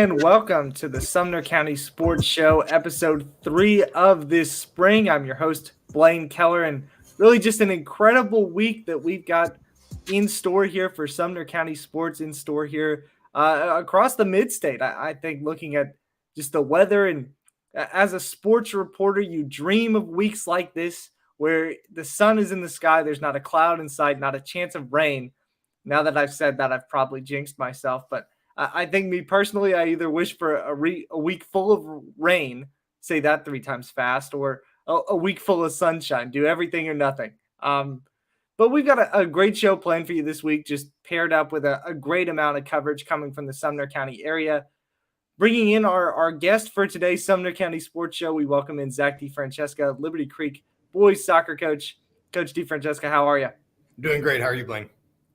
and welcome to the Sumner County Sports Show, episode 3 of this spring. I'm your host, Blaine Keller, and really just an incredible week that we've got in store here for Sumner County Sports in store here across the mid-state. I think looking at just the weather, and as a sports reporter, you dream of weeks like this where the sun is in the sky, there's not a cloud in sight, not a chance of rain. Now that I've said that, I've probably jinxed myself, but I think me personally, I either wish for a week full of rain, say that 3 times fast, or a week full of sunshine, do everything or nothing. But we've got a great show planned for you this week, just paired up with a great amount of coverage coming from the Sumner County area. Bringing in our guest for today's Sumner County Sports Show, we welcome in Zach DeFrancesca, Liberty Creek boys soccer coach. Coach DeFrancesca, how are you? Doing great. How are you, Blaine?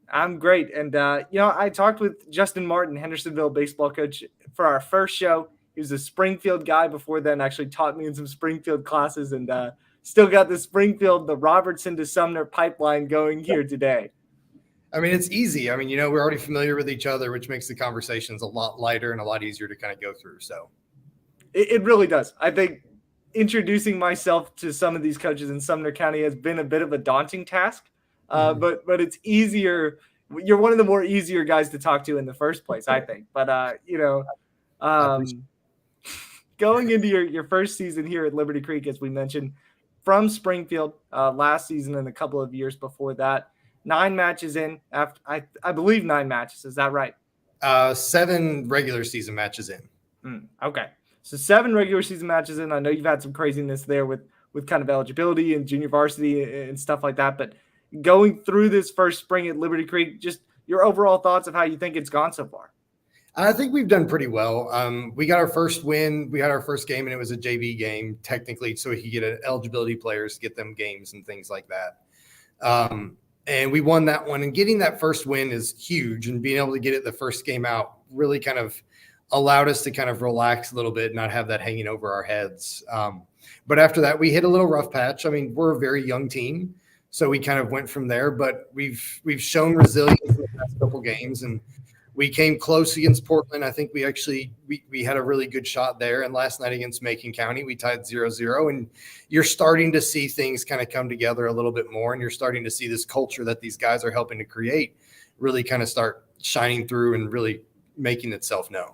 I'm great. And, I talked with Justin Martin, Hendersonville baseball coach, for our first show. He was a Springfield guy before then, actually taught me in some Springfield classes, and still got the Robertson to Sumner pipeline going here today. I mean, it's easy. I mean, we're already familiar with each other, which makes the conversations a lot lighter and a lot easier to kind of go through. So it really does. I think introducing myself to some of these coaches in Sumner County has been a bit of a daunting task. But it's easier. You're one of the more easier guys to talk to in the first place, I think. But, going into your first season here at Liberty Creek, as we mentioned, from Springfield last season and a couple of years before that, 9 matches in. After I believe 9 matches. Is that right? 7 regular season matches in. Okay. So 7 regular season matches in. I know you've had some craziness there with kind of eligibility and junior varsity and stuff like that, but going through this first spring at Liberty Creek, just your overall thoughts of how you think it's gone so far. I think we've done pretty well. We got our first win. We had our first game, and it was a JV game, technically, so we could get eligibility players to get them games and things like that. And we won that one. And getting that first win is huge, and being able to get it the first game out really kind of allowed us to kind of relax a little bit and not have that hanging over our heads. But after that, we hit a little rough patch. I mean, we're a very young team. So we kind of went from there, but we've shown resilience in the past couple games, and we came close against Portland. I think we had a really good shot there. And last night against Macon County, we tied 0-0, and you're starting to see things kind of come together a little bit more. And you're starting to see this culture that these guys are helping to create really kind of start shining through and really making itself known.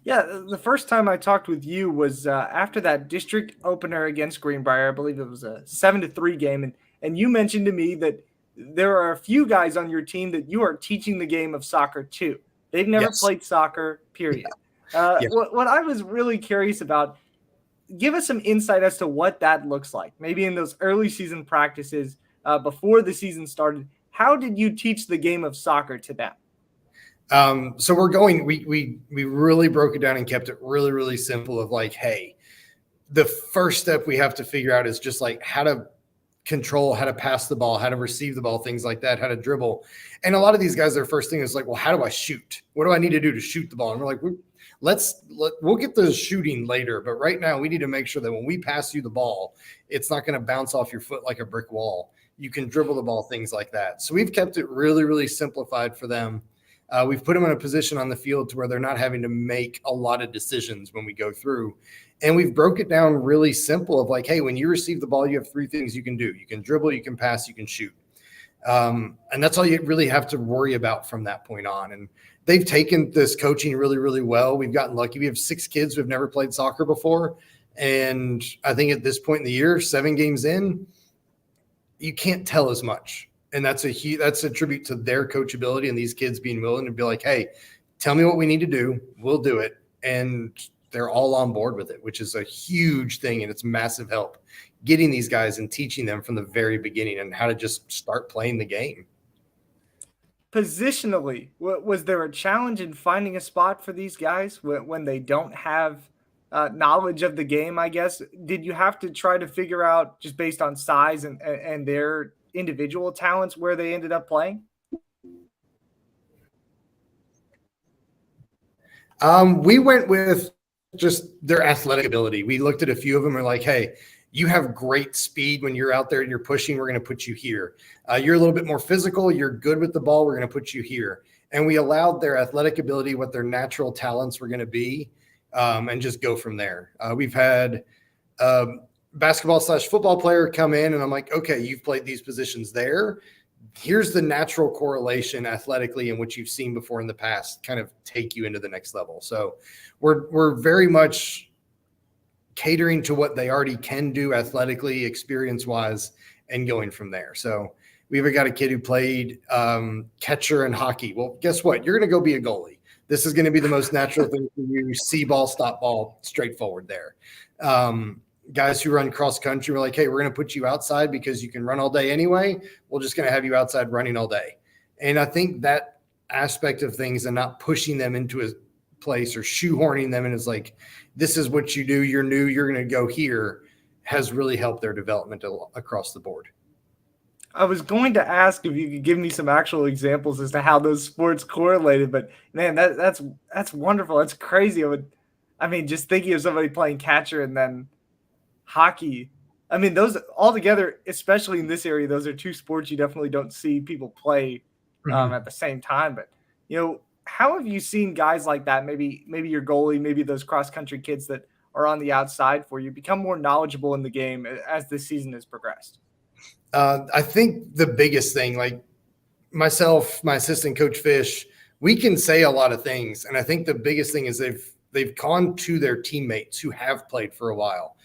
Yeah, the first time I talked with you was after that district opener against Greenbrier. I believe it was a 7-3 game. And you mentioned to me that there are a few guys on your team that you are teaching the game of soccer to. They've never played soccer, period. What I was really curious about, give us some insight as to what that looks like. Maybe in those early season practices before the season started, how did you teach the game of soccer to them? So we really broke it down and kept it really, really simple of like, hey, the first step we have to figure out is just like how to control, how to pass the ball, how to receive the ball, things like that, how to dribble. And a lot of these guys, their first thing is like, well, how do I shoot? What do I need to do to shoot the ball? And we're like, we'll get the shooting later. But right now we need to make sure that when we pass you the ball, it's not going to bounce off your foot like a brick wall. You can dribble the ball, things like that. So we've kept it really, really simplified for them. We've put them in a position on the field to where they're not having to make a lot of decisions when we go through. And we've broke it down really simple of like, hey, when you receive the ball, you have 3 things you can do. You can dribble, you can pass, you can shoot. And that's all you really have to worry about from that point on. And they've taken this coaching really, really well. We've gotten lucky. We have 6 kids who have never played soccer before. And I think at this point in the year, 7 games in, you can't tell as much. And that's a tribute to their coachability and these kids being willing to be like, hey, tell me what we need to do. We'll do it. And they're all on board with it, which is a huge thing. And it's massive help getting these guys and teaching them from the very beginning and how to just start playing the game. Positionally, was there a challenge in finding a spot for these guys when they don't have knowledge of the game, I guess? Did you have to try to figure out, just based on size and their individual talents, where they ended up playing? We went with just their athletic ability. We looked at a few of them and were like, hey, you have great speed when you're out there and you're pushing. We're going to put you here. You're a little bit more physical. You're good with the ball. We're going to put you here. and we allowed their athletic ability, what their natural talents were going to be, and just go from there. We've had basketball/football player come in, and I'm like, okay, you've played these positions there. Here's the natural correlation athletically in which you've seen before in the past, kind of take you into the next level. So we're very much catering to what they already can do athletically, experience-wise, and going from there. So we even got a kid who played catcher in hockey. Well, guess what? You're going to go be a goalie. This is going to be the most natural thing for you. See ball, stop ball, straightforward there. Guys who run cross country were like, hey, we're going to put you outside because you can run all day anyway. We're just going to have you outside running all day. And I think that aspect of things and not pushing them into a place or shoehorning them in is like, this is what you do. You're new. You're going to go here, has really helped their development across the board. I was going to ask if you could give me some actual examples as to how those sports correlated, but man, that's wonderful. That's crazy. Just thinking of somebody playing catcher and then hockey. I mean, those all together, especially in this area, those are two sports you definitely don't see people play at the same time. But how have you seen guys like that? Maybe your goalie, maybe those cross country kids that are on the outside for you become more knowledgeable in the game as this season has progressed? I think the biggest thing, like myself, my assistant coach Fish, we can say a lot of things. And I think the biggest thing is they've gone to their teammates who have played for a while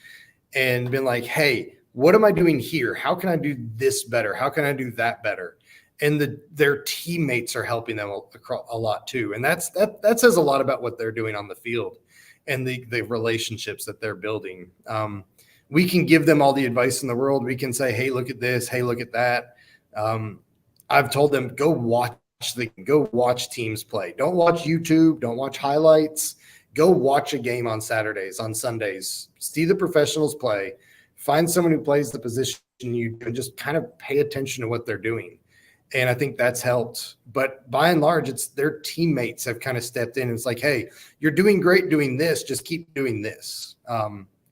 and been like, hey, what am I doing here? How can I do this better? How can I do that better? And their teammates are helping them a lot too. And that says a lot about what they're doing on the field and the relationships that they're building. We can give them all the advice in the world. We can say, hey, look at this. Hey, look at that. I've told them, go watch teams play. Don't watch YouTube. Don't watch highlights. Go watch a game on Saturdays, on Sundays. See the professionals play. Find someone who plays the position you do and just kind of pay attention to what they're doing. And I think that's helped. But by and large, it's their teammates have kind of stepped in. And it's like, hey, you're doing great doing this. Just keep doing this.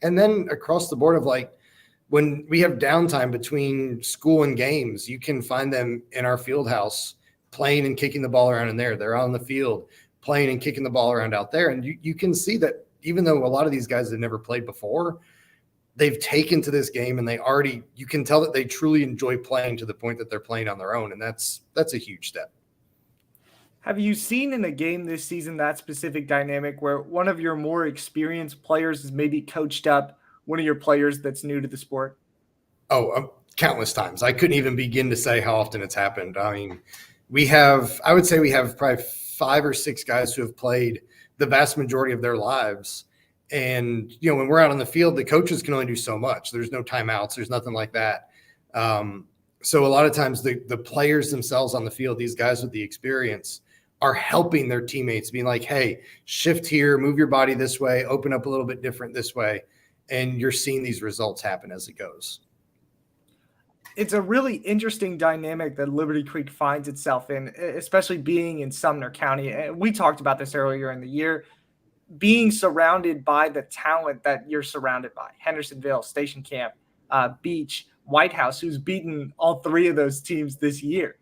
And then across the board of like, when we have downtime between school and games, you can find them in our field house playing and kicking the ball around in there. They're on the field playing and kicking the ball around out there. And you can see that even though a lot of these guys have never played before, they've taken to this game and you can tell that they truly enjoy playing to the point that they're playing on their own. And that's a huge step. Have you seen in a game this season that specific dynamic where one of your more experienced players has maybe coached up one of your players that's new to the sport? Oh, countless times. I couldn't even begin to say how often it's happened. I mean, I would say we have probably 5 or 6 guys who have played the vast majority of their lives. And, when we're out on the field, the coaches can only do so much. There's no timeouts. There's nothing like that. So a lot of times the players themselves on the field, these guys with the experience, are helping their teammates, being like, hey, shift here, move your body this way, open up a little bit different this way. And you're seeing these results happen as it goes. It's a really interesting dynamic that Liberty Creek finds itself in, especially being in Sumner County. And we talked about this earlier in the year, being surrounded by the talent that you're surrounded by. Hendersonville, Station Camp, Beach, White House, who's beaten all 3 of those teams this year.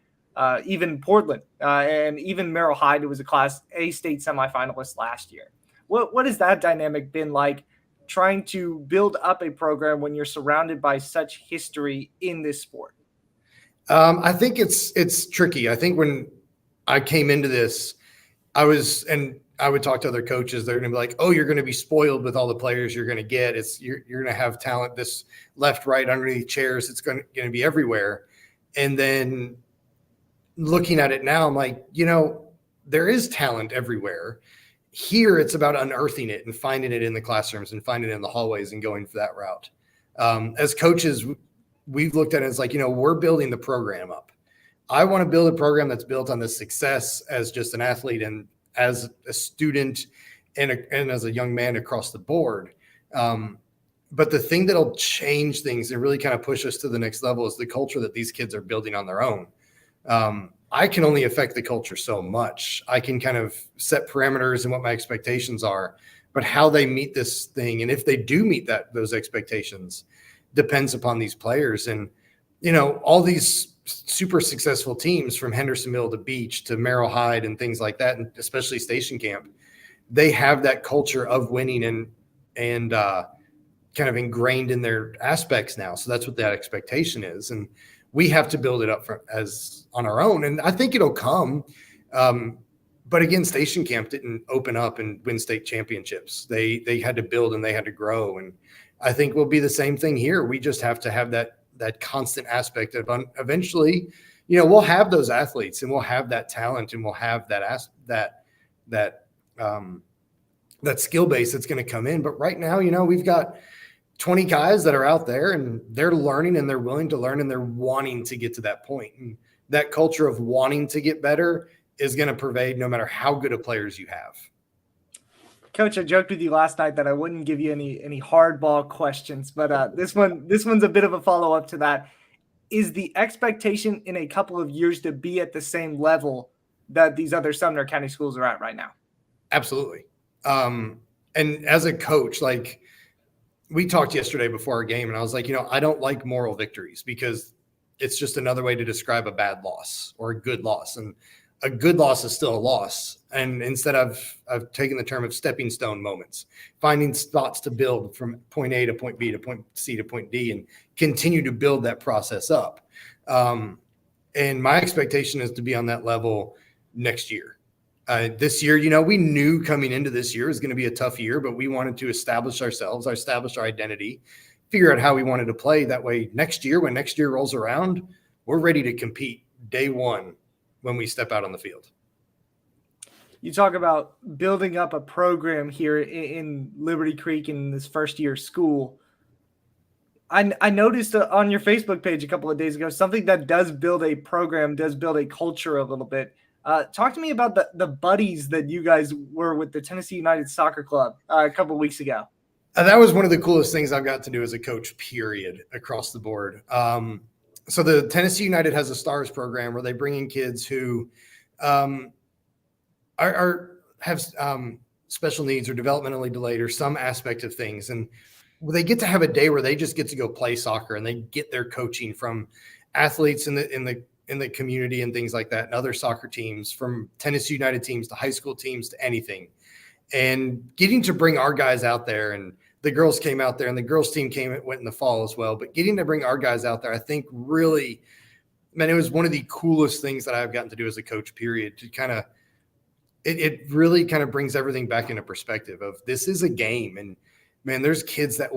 Even Portland and even Merrill Hyde, who was a Class A state semifinalist last year. What has that dynamic been like, trying to build up a program when you're surrounded by such history in this sport? I think it's tricky. I think when I came into this, I would talk to other coaches. They're going to be like, oh, you're going to be spoiled with all the players you're going to get. You're going to have talent this left, right, underneath chairs. It's going to be everywhere. And then looking at it now, I'm like, there is talent everywhere. Here, it's about unearthing it and finding it in the classrooms and finding it in the hallways and going for that route. As coaches, we've looked at it as like, we're building the program up. I want to build a program that's built on the success as just an athlete and as a student and as a young man across the board. But the thing that'll change things and really kind of push us to the next level is the culture that these kids are building on their own. I can only affect the culture so much. I can kind of set parameters and what my expectations are, but how they meet this thing, and if they do meet those expectations, depends upon these players. And all these super successful teams from Hendersonville to Beach to Merrill Hyde and things like that, and especially Station Camp, they have that culture of winning and kind of ingrained in their aspects now. So that's what that expectation is. And we have to build it up as on our own. And I think it'll come. But again, Station Camp didn't open up and win state championships. They had to build and they had to grow. And I think we'll be the same thing here. We just have to have that constant aspect of eventually, we'll have those athletes and we'll have that talent and we'll have that skill base that's going to come in. But right now, we've got 20 guys that are out there and they're learning and they're willing to learn and they're wanting to get to that point. And that culture of wanting to get better is going to pervade no matter how good of players you have. Coach, I joked with you last night that I wouldn't give you any hardball questions, but this one's a bit of a follow-up to that. Is the expectation in a couple of years to be at the same level that these other Sumner County schools are at right now? Absolutely. And as a coach, like we talked yesterday before our game, and I was like, I don't like moral victories because it's just another way to describe a bad loss or a good loss. And a good loss is still a loss. And instead I've taken the term of stepping stone moments, finding spots to build from point A to point B to point C to point D and continue to build that process up. And my expectation is to be on that level next year. This year, we knew coming into this year is going to be a tough year, but we wanted to establish ourselves, establish our identity, figure out how we wanted to play. That way next year, when next year rolls around, we're ready to compete day one when we step out on the field. You talk about building up a program here in Liberty Creek in this first year of school. I noticed on your Facebook page a couple of days ago, something that does build a program, does build a culture a little bit. Talk to me about the buddies that you guys were with the Tennessee United Soccer Club a couple of weeks ago. That was one of the coolest things I've got to do as a coach, period, across the board. So the Tennessee United has a STARS program where they bring in kids who have special needs or developmentally delayed or some aspect of things. And they get to have a day where they just get to go play soccer and they get their coaching from athletes in the community and things like that, and other soccer teams, from Tennessee United teams to high school teams to anything. And getting to bring our guys out there, and the girls came out there and the girls team went in the fall as well. But getting to bring our guys out there, I think really, man, it was one of the coolest things that I've gotten to do as a coach, period, to kind of, it really kind of brings everything back into perspective of this is a game. And man, there's kids that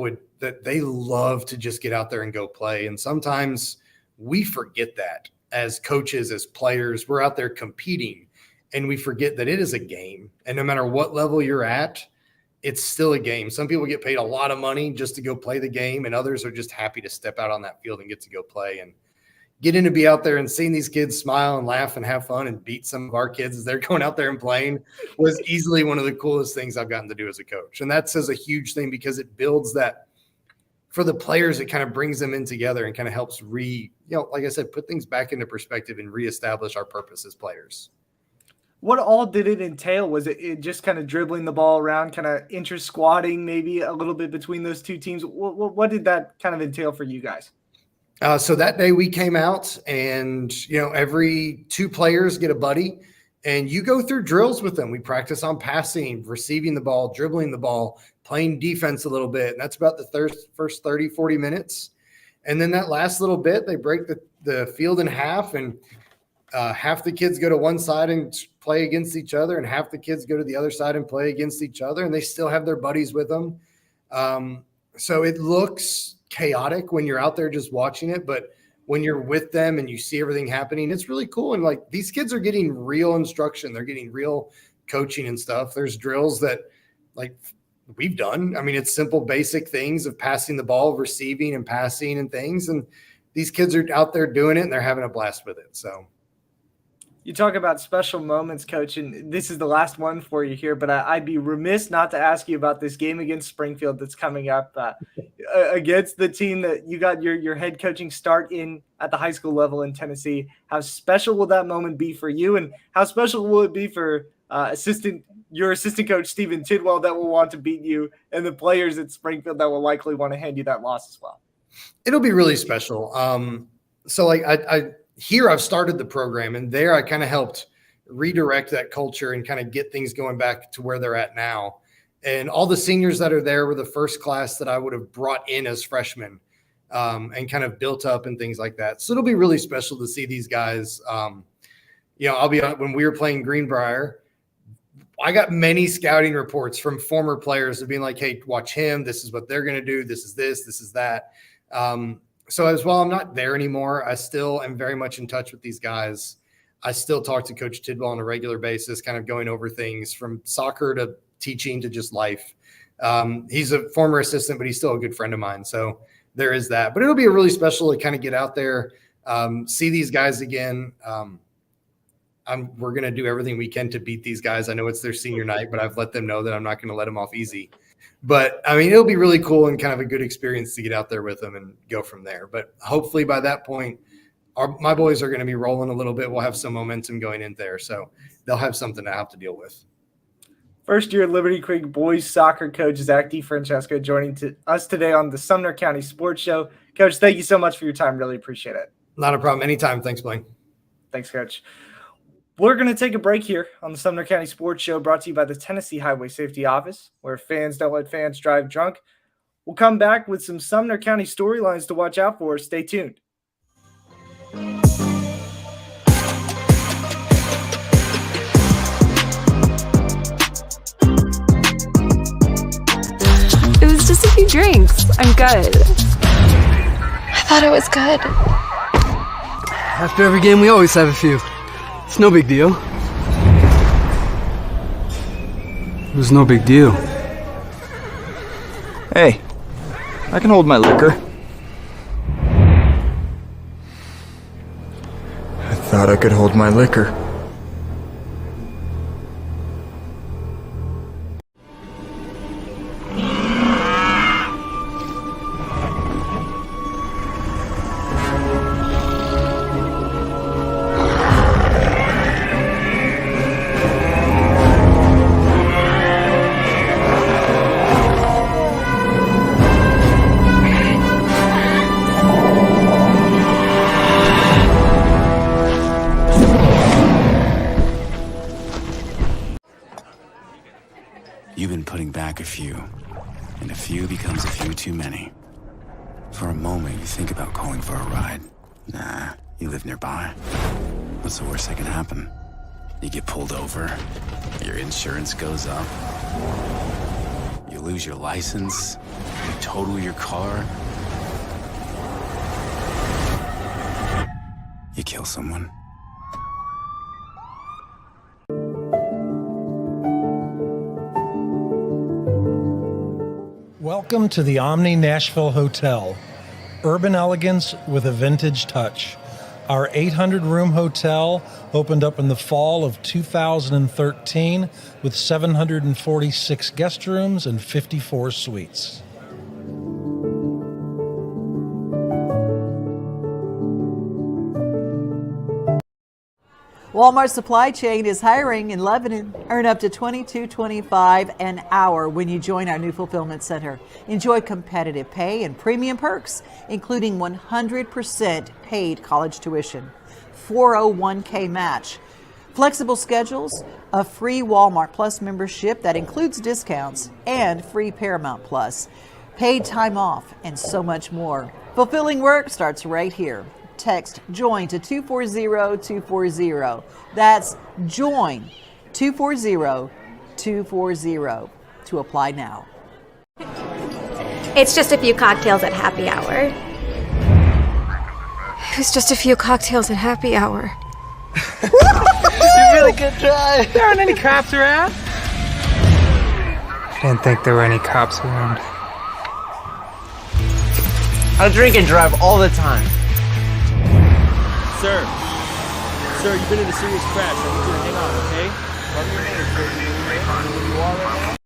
they love to just get out there and go play. And sometimes we forget that as coaches, as players, we're out there competing and we forget that it is a game. And no matter what level you're at, it's still a game. Some people get paid a lot of money just to go play the game, and others are just happy to step out on that field and get to go play. And getting to be out there and seeing these kids smile and laugh and have fun and beat some of our kids as they're going out there and playing was easily one of the coolest things I've gotten to do as a coach. And that says a huge thing because it builds that for the players. It kind of brings them in together and kind of helps like I said, put things back into perspective and reestablish our purpose as players. What all did it entail? Was it just kind of dribbling the ball around, kind of inter-squatting maybe a little bit between those two teams? What did that kind of entail for you guys? So that day we came out and, every two players get a buddy and you go through drills with them. We practice on passing, receiving the ball, dribbling the ball, playing defense a little bit. And that's about the first 30, 40 minutes. And then that last little bit, they break the field in half, and half the kids go to one side and play against each other, and half the kids go to the other side and play against each other, and they still have their buddies with them. So it looks chaotic when you're out there just watching it, but when you're with them and you see everything happening, it's really cool. And like, these kids are getting real instruction. They're getting real coaching and stuff. There's drills that like we've done. I mean, it's simple, basic things of passing the ball, receiving and passing and things. And these kids are out there doing it and they're having a blast with it. So you talk about special moments, Coach, and this is the last one for you here, but I'd be remiss not to ask you about this game against Springfield that's coming up against the team that you got your head coaching start in at the high school level in Tennessee. How special will that moment be for you, and how special will it be for your assistant coach, Stephen Tidwell, that will want to beat you, and the players at Springfield that will likely want to hand you that loss as well? It'll be really special. So like here I've started the program, and there I kind of helped redirect that culture and kind of get things going back to where they're at now. And all the seniors that are there were the first class that I would have brought in as freshmen, and kind of built up and things like that. So it'll be really special to see these guys. I'll be honest, when we were playing Greenbrier, I got many scouting reports from former players of being like, hey, watch him. This is what they're going to do. This is this is that. So as well, I'm not there anymore. I still am very much in touch with these guys. I still talk to Coach Tidwell on a regular basis, kind of going over things from soccer to teaching to just life. He's a former assistant, but he's still a good friend of mine. So there is that. But it'll be really special to kind of get out there, see these guys again. We're going to do everything we can to beat these guys. I know it's their senior night, but I've let them know that I'm not going to let them off easy. But, I mean, it'll be really cool and kind of a good experience to get out there with them and go from there. But hopefully by that point, my boys are going to be rolling a little bit. We'll have some momentum going in there. So they'll have something to have to deal with. First-year Liberty Creek boys soccer coach Zach DiFrancesco joining us today on the Sumner County Sports Show. Coach, thank you so much for your time. Really appreciate it. Not a problem. Anytime. Thanks, Blaine. Thanks, Coach. We're going to take a break here on the Sumner County Sports Show, brought to you by the Tennessee Highway Safety Office, where fans don't let fans drive drunk. We'll come back with some Sumner County storylines to watch out for. Stay tuned. It was just a few drinks. I'm good. I thought it was good. After every game, we always have a few. It's no big deal. It was no big deal. Hey, I can hold my liquor. I thought I could hold my liquor. You've been putting back a few, and a few becomes a few too many. For a moment, you think about calling for a ride. Nah, you live nearby. What's the worst that can happen? You get pulled over, your insurance goes up, you lose your license, you total your car, you kill someone. Welcome to the Omni Nashville Hotel. Urban elegance with a vintage touch. Our 800-room hotel opened up in the fall of 2013 with 746 guest rooms and 54 suites. Walmart Supply Chain is hiring in Lebanon. Earn up to $22.25 an hour when you join our new fulfillment center. Enjoy competitive pay and premium perks, including 100% paid college tuition, 401k match, flexible schedules, a free Walmart Plus membership that includes discounts, and free Paramount Plus, paid time off, and so much more. Fulfilling work starts right here. Text JOIN to 240-240. That's JOIN 240-240 to apply now. It's just a few cocktails at happy hour. It's just a few cocktails at happy hour. You really good try. There aren't any cops around. Didn't think there were any cops around. I drink and drive all the time. Sir, you've been in a serious crash. I need you to hang on, okay? Cover your hands, sir. Where you are right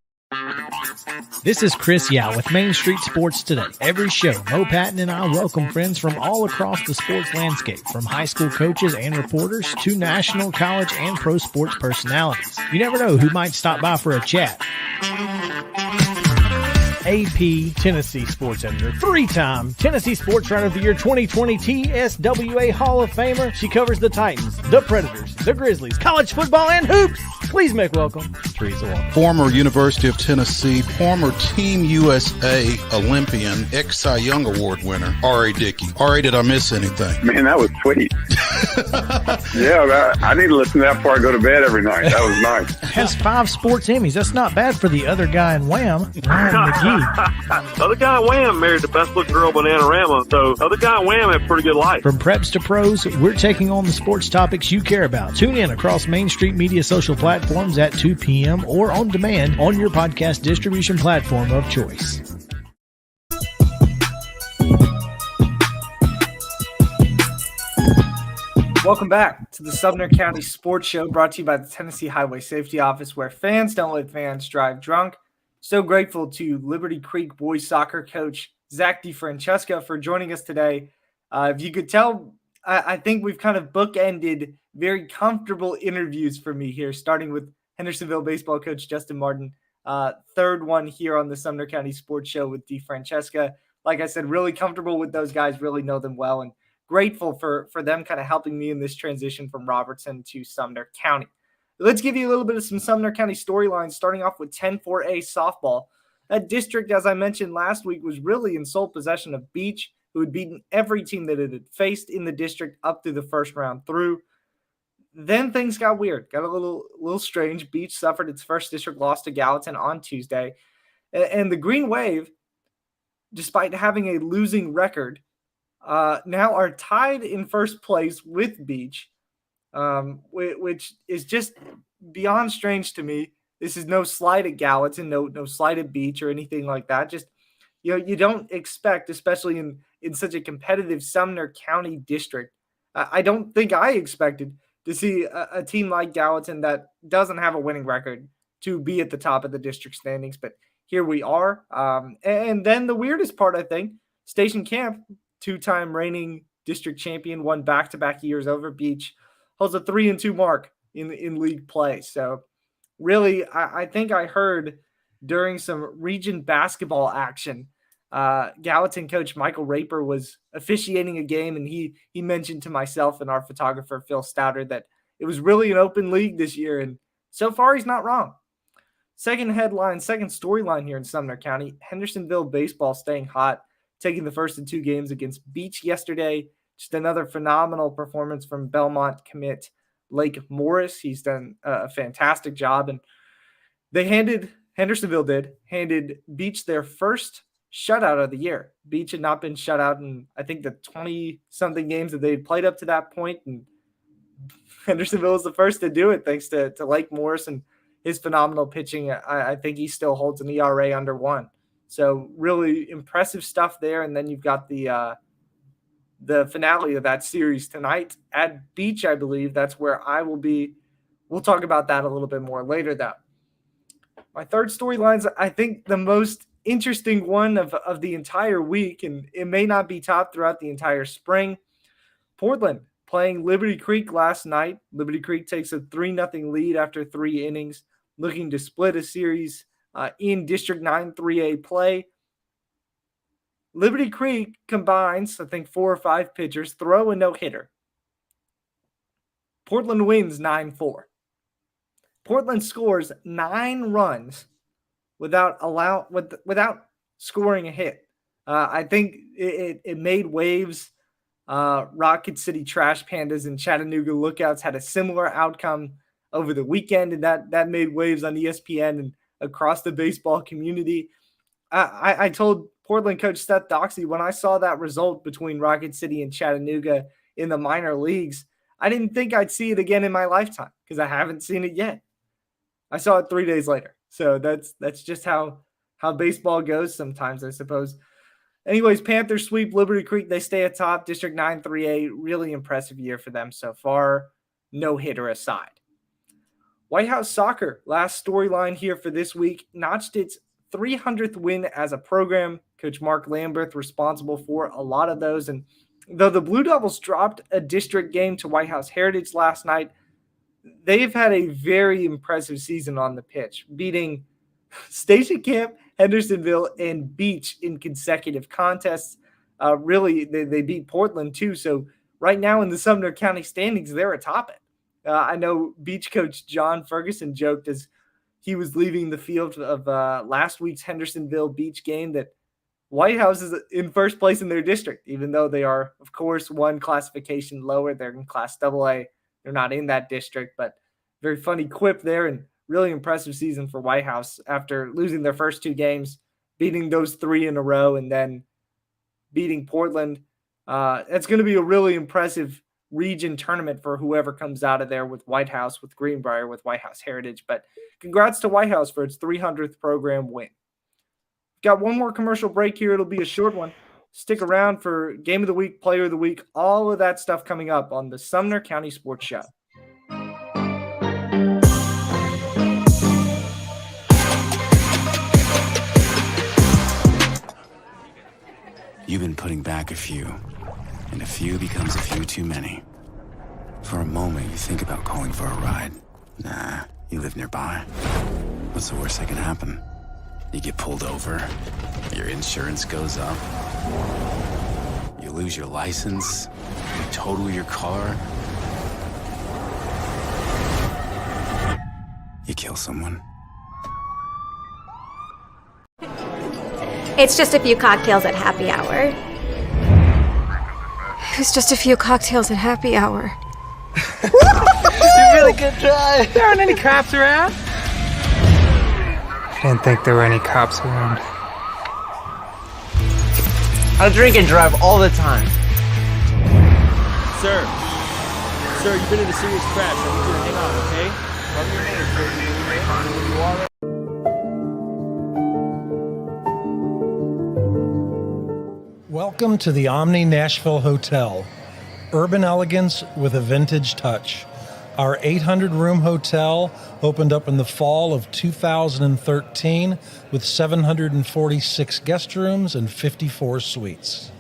now? This is Chris Yao with Main Street Sports Today. Every show, Mo Patton and I welcome friends from all across the sports landscape, from high school coaches and reporters to national, college, and pro sports personalities. You never know who might stop by for a chat. AP Tennessee sports editor, three-time Tennessee Sports Writer of the Year 2020 TSWA Hall of Famer. She covers the Titans, the Predators, the Grizzlies, college football, and hoops. Please make welcome Teresa Walker. Former University of Tennessee, former Team USA Olympian, ex-Cy Young Award winner, R.A. Dickey. R.A., did I miss anything? Man, that was sweet. Yeah, I need to listen to that before I go to bed every night. That was nice. Has 5 sports Emmys. That's not bad for the other guy in Wham, Ryan McGee. Other guy in Wham married the best-looking girl, Bananarama, so other guy in Wham had a pretty good life. From preps to pros, we're taking on the sports topics you care about. Tune in across Main Street Media social platforms at 2 p.m. or on demand on your podcast distribution platform of choice. Welcome back to the Sumner County Sports Show, brought to you by the Tennessee Highway Safety Office, where fans don't let fans drive drunk. So grateful to Liberty Creek boys soccer coach Zach DeFrancesca for joining us today. If you could tell, I think we've kind of bookended very comfortable interviews for me here, starting with Hendersonville baseball coach Justin Martin. Third one here on the Sumner County Sports Show with DeFrancesca. Like I said, really comfortable with those guys, really know them well, and grateful for them kind of helping me in this transition from Robertson to Sumner County. Let's give you a little bit of some Sumner County storylines, starting off with 10-4A softball. That district, as I mentioned last week, was really in sole possession of Beach, who had beaten every team that it had faced in the district up through the first round through. Then things got weird, got a little strange. Beach suffered its first district loss to Gallatin on Tuesday. And the Green Wave, despite having a losing record, now are tied in first place with Beach, which is just beyond strange to me. This is no slight at Gallatin, no slight at Beach or anything like that. Just, you don't expect, especially in such a competitive Sumner County district. I don't think I expected to see a team like Gallatin that doesn't have a winning record to be at the top of the district standings, but here we are. And then the weirdest part, I think, Station Camp, two-time reigning district champion, won back-to-back years over Beach, holds a 3-2 mark in league play. So really, I think I heard during some region basketball action, Gallatin coach Michael Raper was officiating a game, and he mentioned to myself and our photographer Phil Stouter that it was really an open league this year, and so far he's not wrong. Second storyline here in Sumner County, Hendersonville baseball staying hot, taking the first of 2 games against Beach yesterday. Just another phenomenal performance from Belmont commit Lake Morris. He's done a fantastic job, and Hendersonville handed Beach their first shutout of the year. Beach had not been shut out in, I think, the 20-something games that they had played up to that point, and Hendersonville was the first to do it thanks to Lake Morris and his phenomenal pitching. I think he still holds an ERA under 1. So really impressive stuff there. And then you've got the finale of that series tonight at Beach, I believe. That's where I will be. We'll talk about that a little bit more later, though. My third storyline's, I think, the most interesting one of the entire week, and it may not be topped throughout the entire spring. Portland playing Liberty Creek last night. Liberty Creek takes a 3-0 lead after 3 innings, looking to split a series in District 9 3A play. Liberty Creek combines, I think, 4 or 5 pitchers, throw a no-hitter. Portland wins 9-4. Portland scores 9 runs without scoring a hit. I think it made waves. Rocket City Trash Pandas and Chattanooga Lookouts had a similar outcome over the weekend, and that made waves on ESPN and across the baseball community. I told Portland coach Seth Doxey when I saw that result between Rocket City and Chattanooga in the minor leagues, I didn't think I'd see it again in my lifetime because I haven't seen it yet. I saw it 3 days later. So that's just how baseball goes sometimes, I suppose. Anyways, Panthers sweep Liberty Creek. They stay atop District 9 3A. Really impressive year for them so far. No hitter aside. White House Soccer, last storyline here for this week, notched its 300th win as a program. Coach Mark Lambert responsible for a lot of those. And though the Blue Devils dropped a district game to White House Heritage last night, they've had a very impressive season on the pitch, beating Station Camp Hendersonville and Beach in consecutive contests. Really, they beat Portland too. So right now in the Sumner County standings, they're atop it. I know Beach coach John Ferguson joked as he was leaving the field of last week's Hendersonville Beach game that White House is in first place in their district, even though they are, of course, one classification lower. They're in Class AA. They're not in that district, but very funny quip there and really impressive season for White House after losing their first two games, beating those three in a row, and then beating Portland. It's going to be a really impressive region tournament for whoever comes out of there with White House, with Greenbrier, with White House Heritage. But congrats to White House for its 300th program win. Got one more commercial break here. It'll be a short one. Stick around for Game of the Week, Player of the Week, all of that stuff coming up on the Sumner County Sports Show. You've been putting back a few, and a few becomes a few too many. For a moment, you think about calling for a ride. Nah, you live nearby. What's the worst that can happen? You get pulled over, your insurance goes up, you lose your license, you total your car, you kill someone. It's just a few cocktails at happy hour. It was just a few cocktails at happy hour. You really good try. There aren't any cops around. I didn't think there were any cops around. I drink and drive all the time. Sir, you've been in a serious crash. I need you to hang on, okay? Tell me your name, sir. You are right. Welcome to the Omni Nashville Hotel. Urban elegance with a vintage touch. Our 800-room hotel opened up in the fall of 2013 with 746 guest rooms and 54 suites.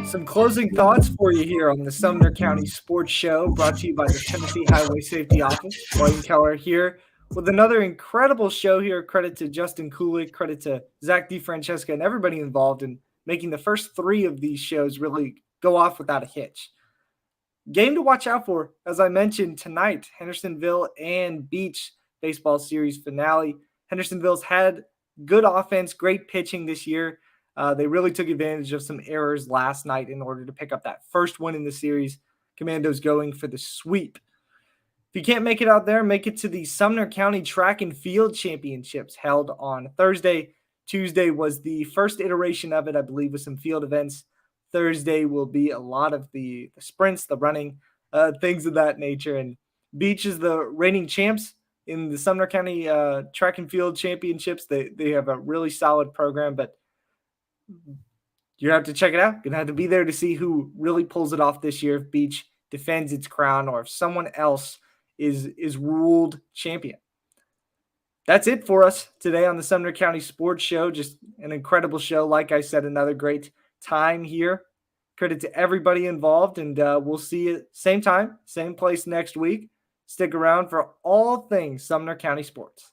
Some closing thoughts for you here on the Sumner County Sports Show, brought to you by the Tennessee Highway Safety Office. Blaine Keller here with another incredible show here. Credit to Justin Kulik, credit to Zach DeFrancesca, and everybody involved in making the first three of these shows really go off without a hitch. Game to watch out for, as I mentioned tonight, Hendersonville and Beach baseball series finale. Hendersonville's had good offense, great pitching this year. They really took advantage of some errors last night in order to pick up that first win in the series. Commandos going for the sweep. If you can't make it out there, make it to the Sumner County Track and Field Championships held on Thursday. Tuesday was the first iteration of it, I believe, with some field events. Thursday will be a lot of the sprints, the running, things of that nature. And Beach is the reigning champs in the Sumner County Track and Field Championships. They have a really solid program, but you have to check it out. You're going to have to be there to see who really pulls it off this year, if Beach defends its crown or if someone else is ruled champion. That's it for us today on the Sumner County Sports Show. Just an incredible show. Like I said, another great time here. Credit to everybody involved, and we'll see you same time, same place next week. Stick around for all things Sumner County sports.